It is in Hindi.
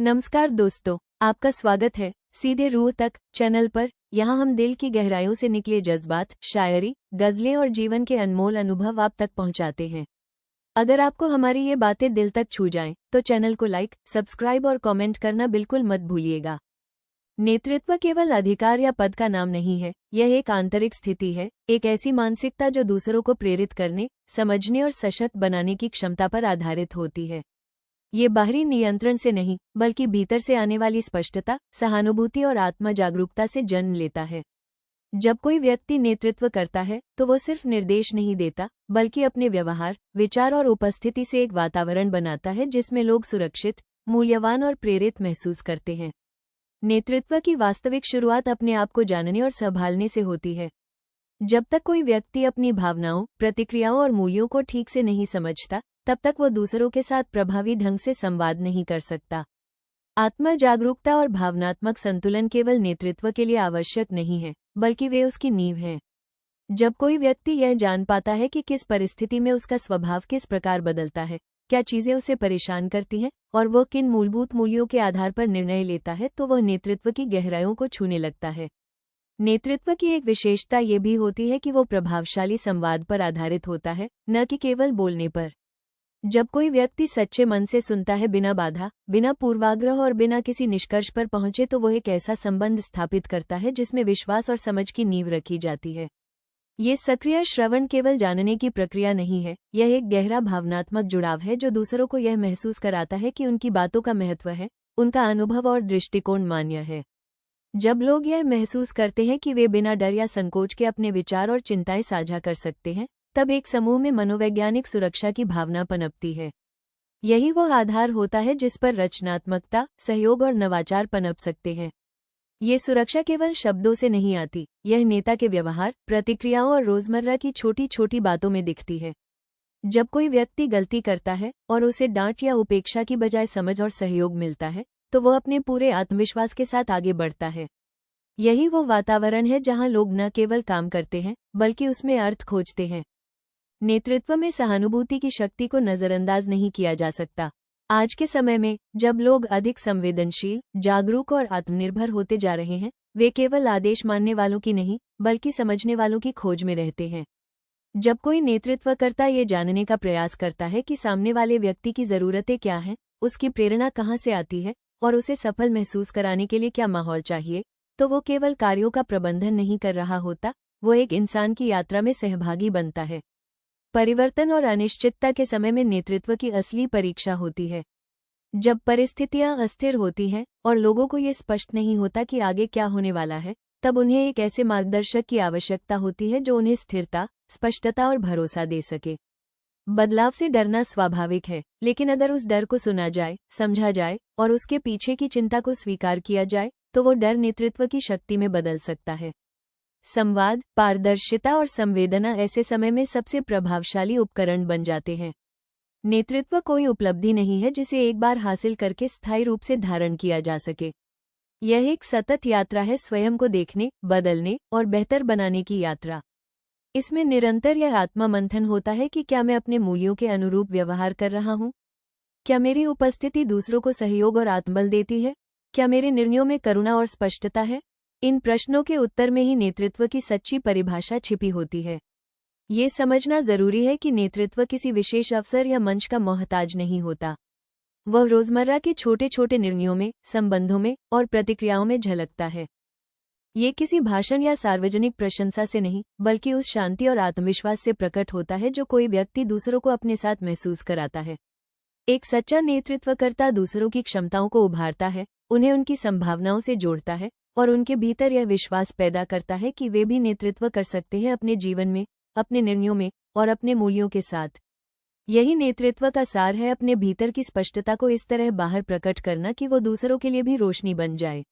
नमस्कार दोस्तों, आपका स्वागत है सीधे रूह तक चैनल पर। यहाँ हम दिल की गहराइयों से निकले जज्बात, शायरी, गजलें और जीवन के अनमोल अनुभव आप तक पहुँचाते हैं। अगर आपको हमारी ये बातें दिल तक छू जाएं, तो चैनल को लाइक, सब्सक्राइब और कमेंट करना बिल्कुल मत भूलिएगा। नेतृत्व केवल अधिकार या पद का नाम नहीं है, यह एक आंतरिक स्थिति है, एक ऐसी मानसिकता जो दूसरों को प्रेरित करने, समझने और सशक्त बनाने की क्षमता पर आधारित होती है। ये बाहरी नियंत्रण से नहीं, बल्कि भीतर से आने वाली स्पष्टता, सहानुभूति और आत्म जागरूकता से जन्म लेता है। जब कोई व्यक्ति नेतृत्व करता है, तो वो सिर्फ निर्देश नहीं देता, बल्कि अपने व्यवहार, विचार और उपस्थिति से एक वातावरण बनाता है जिसमें लोग सुरक्षित, मूल्यवान और प्रेरित महसूस करते हैं। नेतृत्व की वास्तविक शुरुआत अपने आप को जानने और संभालने से होती है। जब तक कोई व्यक्ति अपनी भावनाओं, प्रतिक्रियाओं और मूल्यों को ठीक से नहीं समझता, तब तक वो दूसरों के साथ प्रभावी ढंग से संवाद नहीं कर सकता। आत्म जागरूकता और भावनात्मक संतुलन केवल नेतृत्व के लिए आवश्यक नहीं है, बल्कि वे उसकी नींव हैं। जब कोई व्यक्ति यह जान पाता है कि किस परिस्थिति में उसका स्वभाव किस प्रकार बदलता है, क्या चीजें उसे परेशान करती हैं और वह किन मूलभूत मूल्यों के आधार पर निर्णय लेता है, तो वह नेतृत्व की गहराइयों को छूने लगता है। नेतृत्व की एक विशेषता ये भी होती है कि वो प्रभावशाली संवाद पर आधारित होता है, न कि केवल बोलने पर। जब कोई व्यक्ति सच्चे मन से सुनता है, बिना बाधा, बिना पूर्वाग्रह और बिना किसी निष्कर्ष पर पहुंचे, तो वह एक ऐसा संबंध स्थापित करता है जिसमें विश्वास और समझ की नींव रखी जाती है। ये सक्रिय श्रवण केवल जानने की प्रक्रिया नहीं है, यह एक गहरा भावनात्मक जुड़ाव है जो दूसरों को यह महसूस कराता है कि उनकी बातों का महत्व है, उनका अनुभव और दृष्टिकोण मान्य है। जब लोग यह महसूस करते हैं कि वे बिना डर या संकोच के अपने विचार और चिंताएं साझा कर सकते हैं, तब एक समूह में मनोवैज्ञानिक सुरक्षा की भावना पनपती है। यही वो आधार होता है जिस पर रचनात्मकता, सहयोग और नवाचार पनप सकते हैं। ये सुरक्षा केवल शब्दों से नहीं आती, यह नेता के व्यवहार, प्रतिक्रियाओं और रोजमर्रा की छोटी छोटी बातों में दिखती है। जब कोई व्यक्ति गलती करता है और उसे डांट या उपेक्षा की बजाय समझ और सहयोग मिलता है, तो वह अपने पूरे आत्मविश्वास के साथ आगे बढ़ता है। यही वो वातावरण है जहां लोग न केवल काम करते हैं, बल्कि उसमें अर्थ खोजते हैं। नेतृत्व में सहानुभूति की शक्ति को नजरअंदाज नहीं किया जा सकता। आज के समय में, जब लोग अधिक संवेदनशील, जागरूक और आत्मनिर्भर होते जा रहे हैं, वे केवल आदेश मानने वालों की नहीं, बल्कि समझने वालों की खोज में रहते हैं। जब कोई नेतृत्वकर्ता ये जानने का प्रयास करता है कि सामने वाले व्यक्ति की जरूरतें क्या हैं, उसकी प्रेरणा कहाँ से आती है और उसे सफल महसूस कराने के लिए क्या माहौल चाहिए, तो वो केवल कार्यों का प्रबंधन नहीं कर रहा होता, वो एक इंसान की यात्रा में सहभागी बनता है। परिवर्तन और अनिश्चितता के समय में नेतृत्व की असली परीक्षा होती है। जब परिस्थितियां अस्थिर होती हैं और लोगों को ये स्पष्ट नहीं होता कि आगे क्या होने वाला है, तब उन्हें एक ऐसे मार्गदर्शक की आवश्यकता होती है जो उन्हें स्थिरता, स्पष्टता और भरोसा दे सके। बदलाव से डरना स्वाभाविक है, लेकिन अगर उस डर को सुना जाए, समझा जाए और उसके पीछे की चिंता को स्वीकार किया जाए, तो वो डर नेतृत्व की शक्ति में बदल सकता है। संवाद, पारदर्शिता और संवेदना ऐसे समय में सबसे प्रभावशाली उपकरण बन जाते हैं। नेतृत्व कोई उपलब्धि नहीं है जिसे एक बार हासिल करके स्थायी रूप से धारण किया जा सके। यह एक सतत यात्रा है, स्वयं को देखने, बदलने और बेहतर बनाने की यात्रा। इसमें निरंतर यह आत्ममंथन होता है कि क्या मैं अपने मूल्यों के अनुरूप व्यवहार कर रहा हूँ? क्या मेरी उपस्थिति दूसरों को सहयोग और आत्मबल देती है? क्या मेरे निर्णयों में करुणा और स्पष्टता है? इन प्रश्नों के उत्तर में ही नेतृत्व की सच्ची परिभाषा छिपी होती है। ये समझना जरूरी है कि नेतृत्व किसी विशेष अवसर या मंच का मोहताज नहीं होता। वह रोजमर्रा के छोटे छोटे निर्णयों में, संबंधों में और प्रतिक्रियाओं में झलकता है। ये किसी भाषण या सार्वजनिक प्रशंसा से नहीं, बल्कि उस शांति और आत्मविश्वास से प्रकट होता है जो कोई व्यक्ति दूसरों को अपने साथ महसूस कराता है। एक सच्चा नेतृत्वकर्ता दूसरों की क्षमताओं को उभारता है, उन्हें उनकी संभावनाओं से जोड़ता है और उनके भीतर यह विश्वास पैदा करता है कि वे भी नेतृत्व कर सकते हैं अपने जीवन में, अपने निर्णयों में और अपने मूल्यों के साथ। यही नेतृत्व का सार है, अपने भीतर की स्पष्टता को इस तरह बाहर प्रकट करना कि वो दूसरों के लिए भी रोशनी बन जाए।